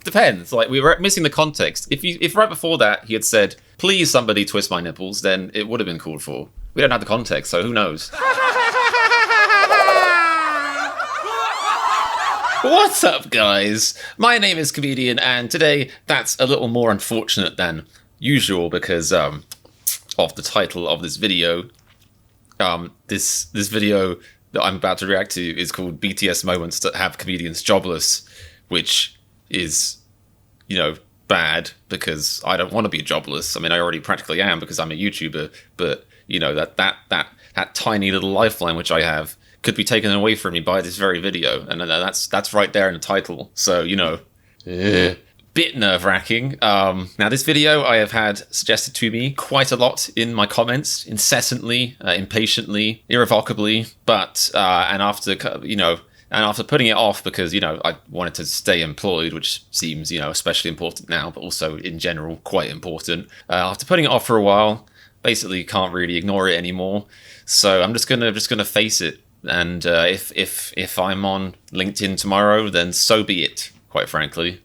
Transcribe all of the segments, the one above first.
Depends. Like, we were missing the context. If right before that he had said, "Please, somebody twist my nipples," then it would have been called for. We don't have the context, so who knows? What's up, guys? My name is Comedian, and today that's a little more unfortunate than usual because of the title of this video. This video that I'm about to react to is called BTS Moments That Have Comedians Jobless, which is, you know, bad because I don't want to be jobless. I mean, I already practically am because I'm a YouTuber, but, you know, that tiny little lifeline which I have could be taken away from me by this very video, and that's right there in the title. So, you know, bit nerve-wracking. Now, this video I have had suggested to me quite a lot in my comments, incessantly, impatiently, irrevocably. But and after putting it off because, you know, I wanted to stay employed, which seems, you know, especially important now, but also in general quite important. After putting it off for a while, basically can't really ignore it anymore. So I'm just gonna face it. And if I'm on LinkedIn tomorrow, then so be it, quite frankly.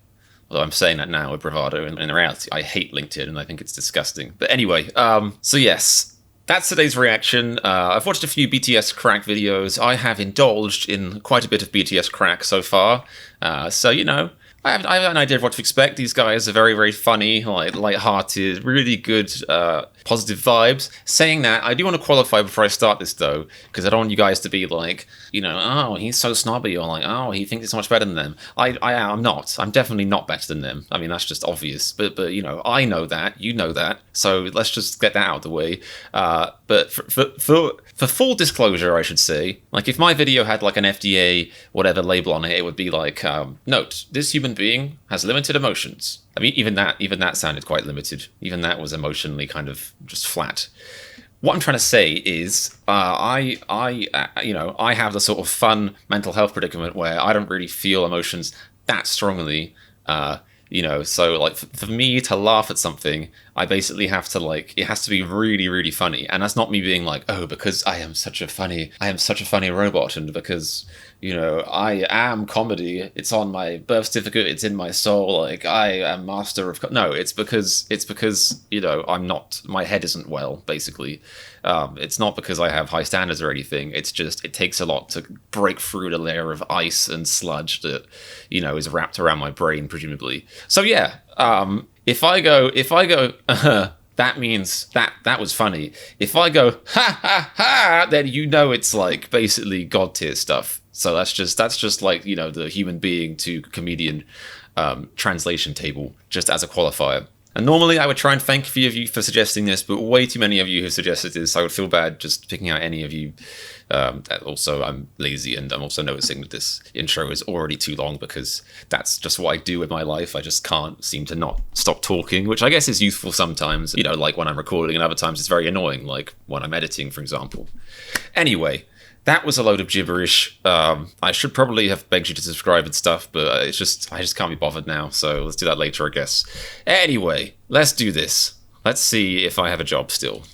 Although I'm saying that now with bravado, and in reality, I hate LinkedIn and I think it's disgusting. But anyway, so yes, that's today's reaction. I've watched a few BTS crack videos. I have indulged in quite a bit of BTS crack so far. So, you know, I have an idea of what to expect. These guys are very, very funny, like light-hearted, really good, positive vibes. Saying that, I do want to qualify before I start this, though, because I don't want you guys to be like, you know, oh, he's so snobby, or like, oh, he thinks he's so much better than them. I'm not. I'm definitely not better than them. I mean, that's just obvious. But you know, I know that. You know that. So let's just get that out of the way. But for full disclosure, I should say, like if my video had like an FDA whatever label on it, it would be like, note, this human being has limited emotions. I mean, even that sounded quite limited. Even that was emotionally kind of just flat. What I'm trying to say is, I have the sort of fun mental health predicament where I don't really feel emotions that strongly. You know, so like for me to laugh at something, I basically have to like, it has to be really, really funny. And that's not me being like, oh, because I am such a funny robot, and because, you know, I am comedy, it's on my birth certificate, it's in my soul, like I am master of, no, it's because, you know, I'm not, my head isn't well, basically. It's not because I have high standards or anything, it's just, it takes a lot to break through the layer of ice and sludge that, you know, is wrapped around my brain, presumably. So yeah, if I go, that means that was funny. If I go, ha ha ha, then you know it's like basically god tier stuff. So that's just like, you know, the human being to comedian translation table, just as a qualifier. And normally I would try and thank a few of you for suggesting this, but way too many of you have suggested this. I would feel bad just picking out any of you. Also, I'm lazy, and I'm also noticing that this intro is already too long because that's just what I do with my life. I just can't seem to not stop talking, which I guess is useful sometimes, you know, like when I'm recording, and other times it's very annoying, like when I'm editing, for example. Anyway, that was a load of gibberish. I should probably have begged you to subscribe and stuff, but I just can't be bothered now, so let's do that later, I guess. Anyway, let's do this. Let's see if I have a job still.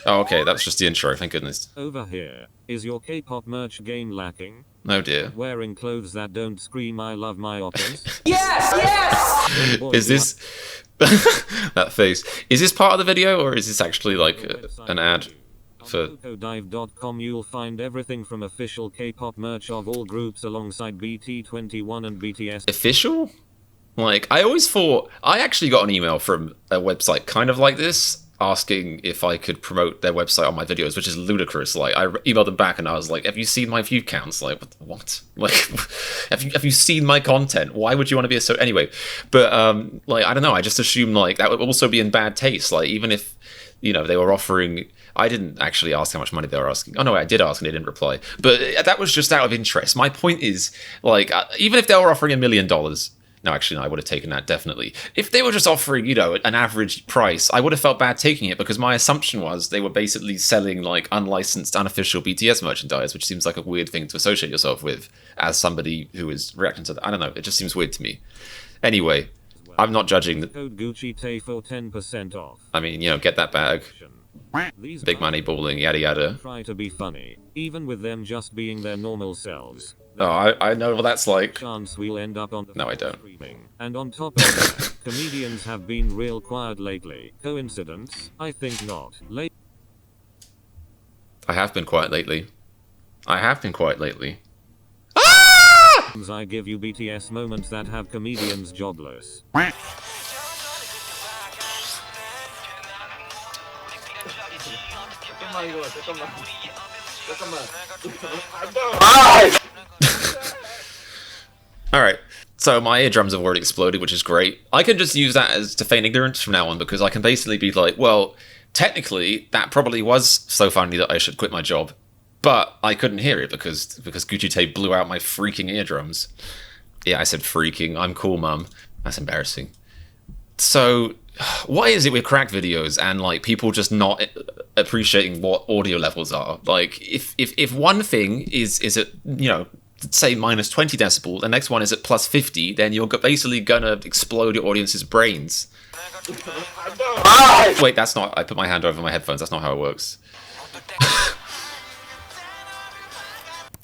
Oh, okay, that's just the intro, thank goodness. Over here, is your K-pop merch game lacking? Oh dear. Wearing clothes that don't scream I love my oppas? Yes! Yes! Is this... that face. Is this part of the video, or is this actually like an ad for... On cocodive.com you'll find everything from official K-pop merch of all groups alongside BT21 and BTS. Official? Like, I always thought... I actually got an email from a website kind of like this, asking if I could promote their website on my videos, which is ludicrous. Like, I emailed them back and I was like, have you seen my view counts? Like, what? Like, have you seen my content? Why would you want to be a... So anyway, but like, I don't know, I just assumed like that would also be in bad taste. Like, even if, you know, they were offering... I didn't actually ask how much money they were asking. Oh no, I did ask and they didn't reply. But that was just out of interest. My point is, like, even if they were offering $1 million... No, actually, no, I would have taken that, definitely. If they were just offering, you know, an average price, I would have felt bad taking it because my assumption was they were basically selling, like, unlicensed, unofficial BTS merchandise, which seems like a weird thing to associate yourself with as somebody who is reacting to that. I don't know, it just seems weird to me. Anyway, I'm not judging. Code Gucci Tay for 10% off. I mean, you know, get that bag. These Big money balling, yada yada. try to be funny, even with them just being their normal selves. Oh, I know what that's like. Chance we'll end up on the No, I don't. screaming. And on top of that, comedians have been real quiet lately. Coincidence? I think not. I have been quiet lately. I have been quiet lately. I give you BTS moments that have comedians jobless. Alright, so my eardrums have already exploded, which is great. I can just use that as to feign ignorance from now on, because I can basically be like, well, technically, that probably was so funny that I should quit my job. But I couldn't hear it because Gucci Tape blew out my freaking eardrums. Yeah, I said freaking. I'm cool, mum. That's embarrassing. So, what is it with crack videos and like people just not appreciating what audio levels are? Like, if one thing is at, you know, say minus 20 decibel, the next one is at plus 50, then you're basically gonna explode your audience's brains. Wait, that's not. I put my hand over my headphones. That's not how it works.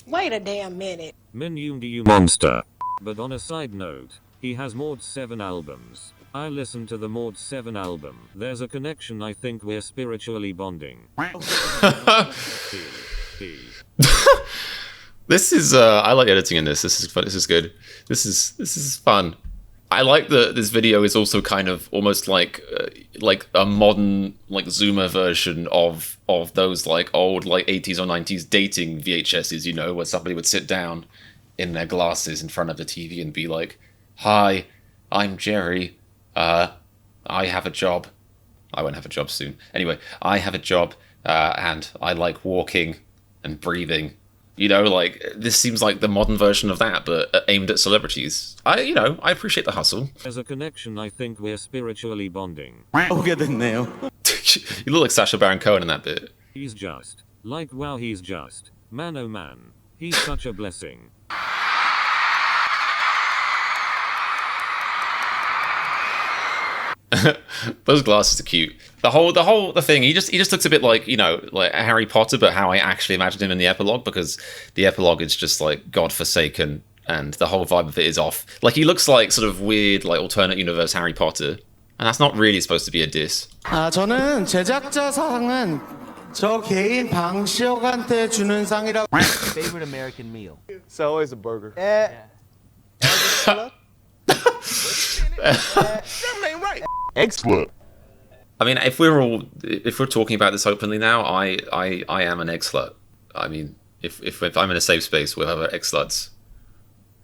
Wait a damn minute. You monster. But on a side note, he has Mord 7 albums. I listened to the Mord 7 album. There's a connection. I think we're spiritually bonding. This is I like editing in this. This is fun. This is good. This is fun. I like that this video is also kind of almost like a modern like Zoomer version of those like old like 80s or 90s dating VHSs, you know, where somebody would sit down in their glasses in front of the TV and be like, "Hi, I'm Jerry. I have a job. I won't have a job soon. Anyway, I have a job and I like walking and breathing." You know, like, this seems like the modern version of that, but aimed at celebrities. I appreciate the hustle. There's a connection. I think we're spiritually bonding. 오게 됐네요. You look like Sacha Baron Cohen in that bit. He's just. Like, wow, he's just. Man, oh man. He's such a blessing. Those glasses are cute. The thing. He just looks a bit like, you know, like Harry Potter, but how I actually imagined him in the epilogue, because the epilogue is just like godforsaken, and the whole vibe of it is off. Like, he looks like sort of weird, like alternate universe Harry Potter, and that's not really supposed to be a diss. 저는 제작자 상은 저 개인 방시혁한테 주는 상이라고. Favorite American meal? It's always a burger. Excellent. I mean, if we're talking about this openly now, I am an egg slut. I mean, if I'm in a safe space with other egg sluts.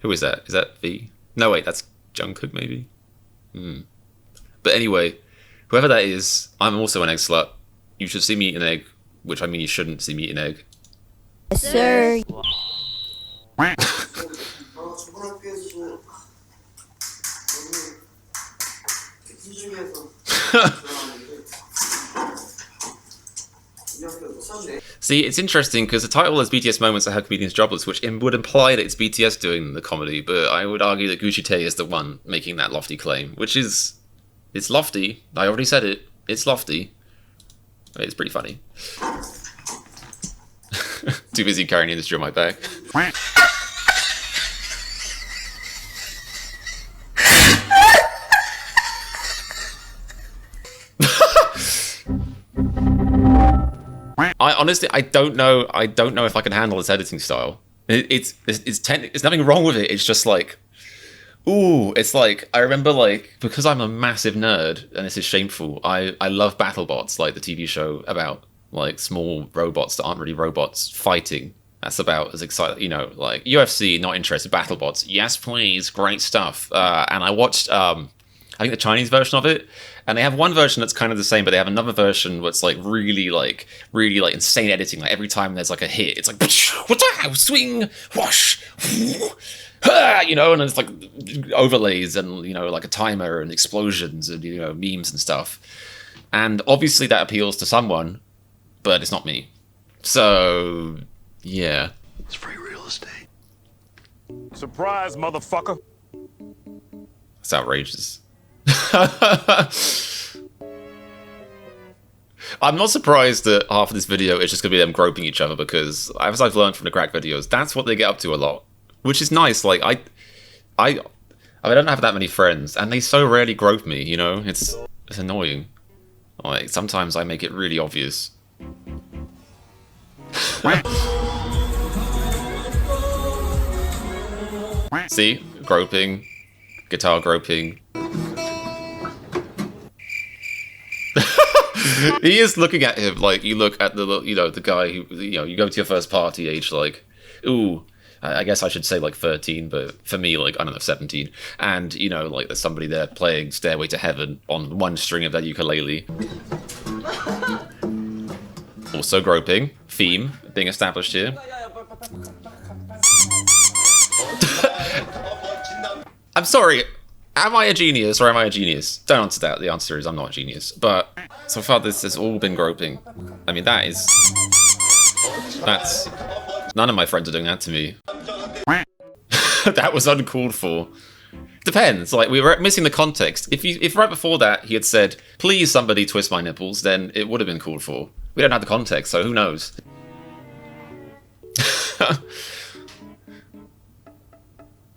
Who is that? Is that V? No, wait, that's Jungkook maybe. But anyway, whoever that is, I'm also an egg slut. You should see me eat an egg, which I mean you shouldn't see me eat an egg. Yes, sir. See, it's interesting because the title is BTS Moments That Have Comedians Jobless, which would imply that it's BTS doing the comedy, but I would argue that Gucci Tae is the one making that lofty claim, which is... it's lofty. I already said it. It's lofty. It's pretty funny. Too busy carrying the industry on my back. I honestly, I don't know if I can handle this editing style. It's nothing wrong with it. It's just like, ooh, it's like, I remember, like, because I'm a massive nerd, and this is shameful, I love BattleBots, like the TV show about like small robots that aren't really robots fighting. That's about as exciting, you know, like UFC, not interested. BattleBots, yes please, great stuff. And I watched I think the Chinese version of it, and they have one version that's kind of the same, but they have another version what's like really insane editing. Like every time there's like a hit, it's like swing, whoosh, you know, and it's like overlays and, you know, like a timer and explosions and, you know, memes and stuff. And obviously that appeals to someone, but it's not me. So yeah, It's free real estate. Surprise, motherfucker. it's outrageous. I'm not surprised that half of this video is just going to be them groping each other, because as I've learned from the crack videos, that's what they get up to a lot, which is nice. Like, I don't have that many friends, and they so rarely grope me, you know? It's annoying. Like, sometimes I make it really obvious. See? Groping. Guitar groping. He is looking at him like you look at the, you know, the guy who, you know, you go to your first party age like, ooh, I guess I should say like 13, but for me, like, I don't know, 17. And, you know, like there's somebody there playing Stairway to Heaven on one string of their ukulele. Also groping. Theme being established here. I'm sorry, am I a genius or am I a genius? Don't answer that. The answer is I'm not a genius. But so far this has all been groping. I mean, that's... None of my friends are doing that to me. That was uncalled for. Depends, like, we were missing the context. If right before that he had said, please somebody twist my nipples, then it would have been called for. We don't have the context, so who knows?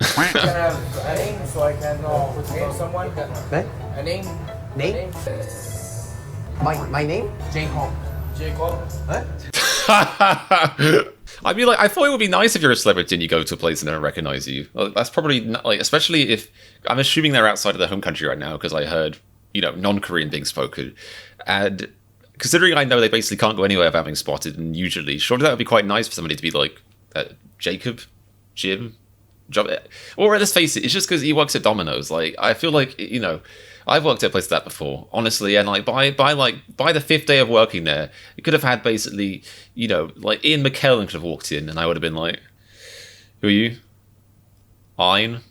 Can I have a name so I can name someone? A name? Name? My name? Jacob. Jacob? What? I mean, like, I thought it would be nice if you're a celebrity and you go to a place and they don't recognize you. Well, that's probably not, like, especially if I'm assuming they're outside of their home country right now, because I heard, you know, non-Korean being spoken, and considering I know they basically can't go anywhere without being spotted, and usually, surely that would be quite nice for somebody to be like, Jacob, Jim, job, or let's face it, it's just because he works at Domino's. Like, I feel like, you know, I've worked at a place like that before, honestly, and like by the 5th day of working there, it could have had basically, you know, like Ian McKellen could have walked in, and I would have been like, "Who are you?" Ian,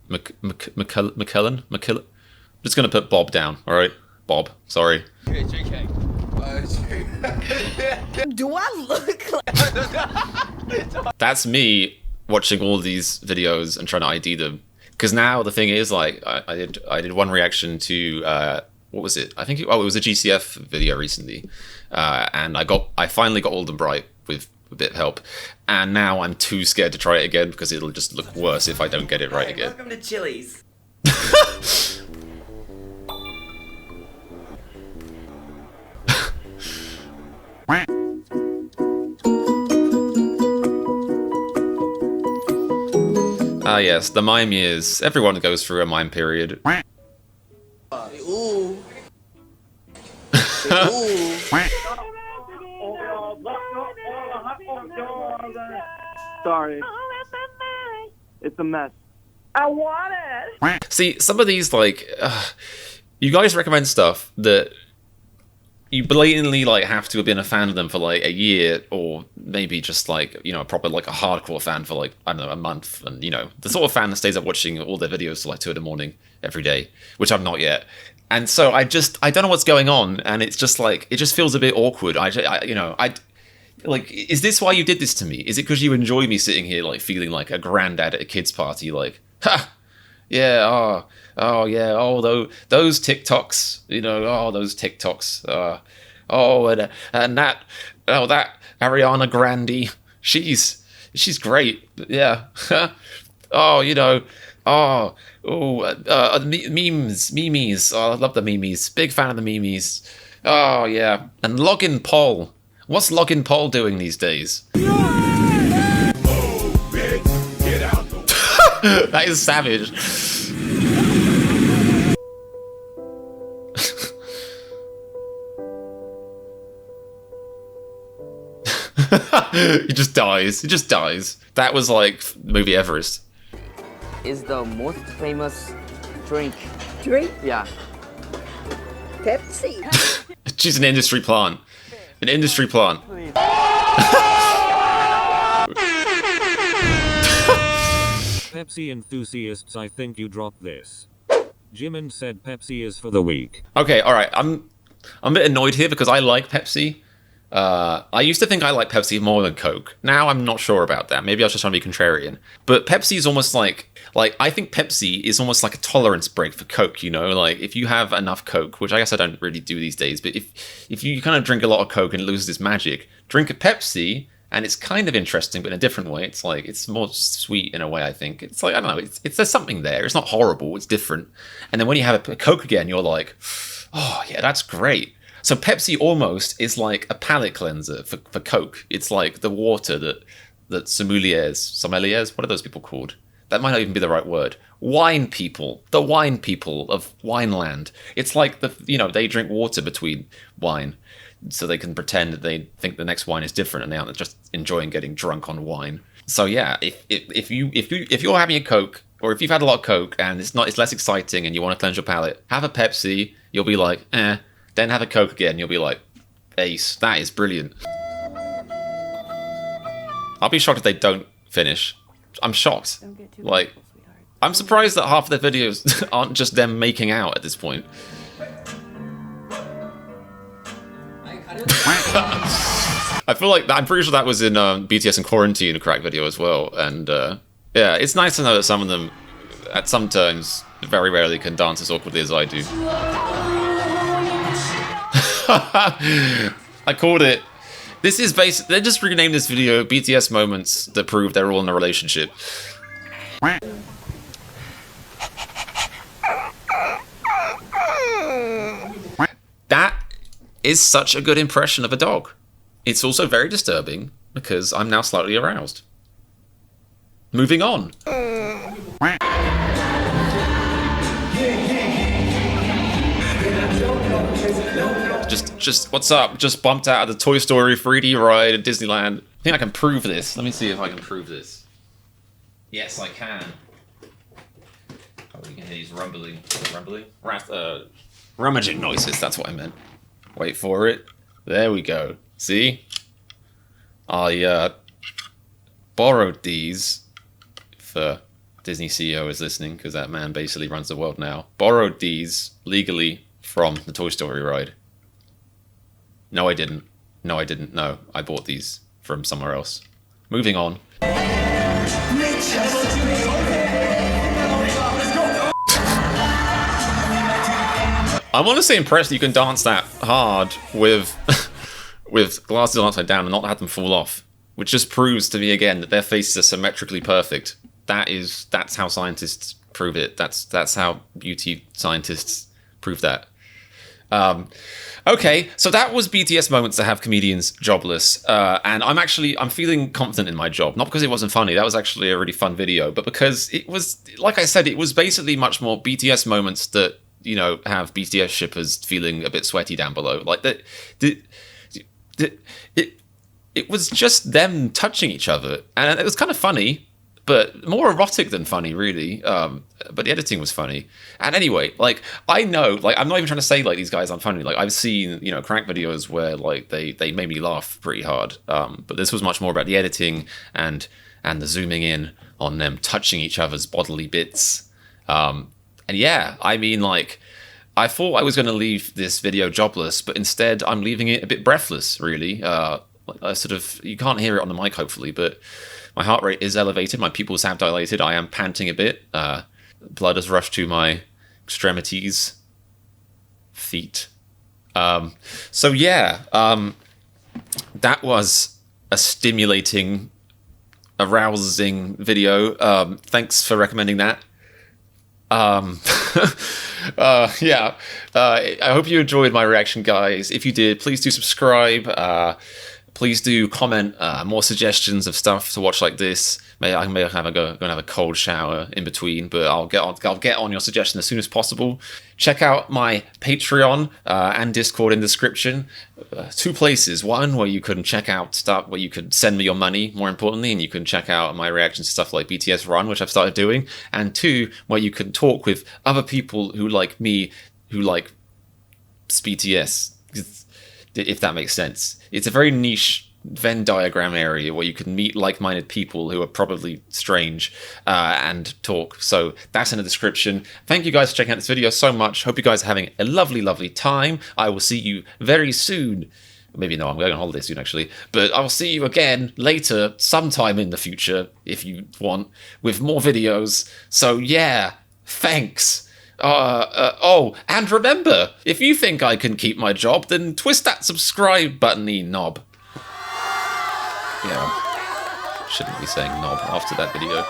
McKellen. I'm just gonna put Bob down. All right, Bob. Sorry. Do I look like... That's me watching all these videos and trying to ID them. Because now the thing is, like, I did one reaction to what was it? I think it was a GCF video recently, and I finally got Old and Bright with a bit of help, and now I'm too scared to try it again because it'll just look worse if I don't get it right again. Welcome to Chili's. Ah yes, the mime years. Everyone goes through a mime period. Ooh. Sorry. It's a mess. I want it. See, some of these, like, you guys recommend stuff that you blatantly, like, have to have been a fan of them for, like, a year, or maybe just, like, you know, a proper, like, a hardcore fan for, like, I don't know, a month. And, you know, the sort of fan that stays up watching all their videos till, like, 2 in the morning every day, which I'm not yet. And so I don't know what's going on, and it's just, like, it just feels a bit awkward. Like, is this why you did this to me? Is it because you enjoy me sitting here, like, feeling like a granddad at a kid's party, like, ha! Yeah, oh yeah, oh, those TikToks, you know, oh, those TikToks, and that Ariana Grande, she's great, yeah, oh, you know, memes, oh, I love the memes, big fan of the memes, oh, yeah, and Login Paul, what's Login Paul doing these days? That is savage. He just dies. He just dies. That was like movie Everest. Is the most famous drink. Drink Yeah. Pepsi. She's an industry plant. An industry plant. Pepsi enthusiasts, I think you dropped this. Jimin said Pepsi is for the weak. Okay, all right. I'm a bit annoyed here because I like Pepsi, I used to think I liked Pepsi more than Coke. Now I'm not sure about that. Maybe I was just trying to be contrarian. But Pepsi is almost like I think Pepsi is almost like a tolerance break for Coke, you know? Like, if you have enough Coke, which I guess I don't really do these days, but if you kind of drink a lot of Coke and it loses its magic, drink a Pepsi, and it's kind of interesting, but in a different way. It's like, it's more sweet in a way, I think. It's like, I don't know, there's something there. It's not horrible, it's different. And then when you have a Coke again, you're like, oh, yeah, that's great. So Pepsi almost is like a palate cleanser for Coke. It's like the water that sommeliers, what are those people called? That might not even be the right word. Wine people, the wine people of Wineland. It's like they drink water between wine, so they can pretend that they think the next wine is different, and they aren't just enjoying getting drunk on wine. So yeah, if you're having a Coke, or if you've had a lot of Coke and it's less exciting and you want to cleanse your palate, have a Pepsi. You'll be like, eh. Then have a Coke again. You'll be like, ace. That is brilliant. I'll be shocked if they don't finish. I'm shocked. Like, I'm surprised that half of their videos aren't just them making out at this point. I feel like I'm pretty sure that was in BTS and Quarantine, a crack video as well. And yeah, it's nice to know that some of them, at some times, very rarely can dance as awkwardly as I do. I called it. This is basically, they just renamed this video BTS moments that prove they're all in a relationship. That is such a good impression of a dog. It's also very disturbing because I'm now slightly aroused. Moving on. Just what's up? Just bumped out of the Toy Story 3D ride at Disneyland. I think I can prove this. Let me see if I can prove this. Yes, I can. Oh, you can hear these rumbling, rummaging noises. That's what I meant. Wait for it. There we go. See? I borrowed these for Disney CEO is listening, because that man basically runs the world now. Borrowed these legally from the Toy Story ride. No, I didn't. No, I didn't. No, I bought these from somewhere else. Moving on. I'm honestly impressed you can dance that hard with with glasses upside down and not have them fall off, which just proves to me again that their faces are symmetrically perfect. That's how scientists prove it. That's how beauty scientists prove that. Okay, so that was BTS moments to have comedians jobless, and I'm feeling confident in my job, not because it wasn't funny. That was actually a really fun video, but because it was, like I said, it was basically much more BTS moments that, you know, have BTS shippers feeling a bit sweaty down below. Like that, it was just them touching each other, and it was kind of funny, but more erotic than funny, really. But the editing was funny. And anyway, like, I know, like, I'm not even trying to say, like, these guys aren't funny. Like, I've seen, you know, crank videos where, like, they made me laugh pretty hard. But this was much more about the editing and the zooming in on them touching each other's bodily bits. And yeah, I mean, like, I thought I was going to leave this video jobless, but instead I'm leaving it a bit breathless, really. You can't hear it on the mic, hopefully, but my heart rate is elevated. My pupils have dilated. I am panting a bit. Blood has rushed to my extremities, feet. So yeah, that was a stimulating, arousing video. Thanks for recommending that. Yeah. I hope you enjoyed my reaction, guys. If you did, please do subscribe. Please do comment more suggestions of stuff to watch like this. I may have a go and have a cold shower in between, but I'll get on your suggestion as soon as possible. Check out my Patreon and Discord in the description. Two places: one where you can check out stuff, where you can send me your money, more importantly, and you can check out my reactions to stuff like BTS Run, which I've started doing, and two, where you can talk with other people who like me, who like BTS. If that makes sense. It's a very niche Venn diagram area where you can meet like-minded people who are probably strange and talk. So that's in the description. Thank you guys for checking out this video so much. Hope you guys are having a lovely, lovely time. I will see you very soon Maybe no, I'm going on holiday soon, actually. But I'll see you again later, sometime in the future, if you want, with more videos. So yeah, thanks. Oh, and remember, if you think I can keep my job, then twist that subscribe button-y knob. Yeah, shouldn't be saying knob after that video.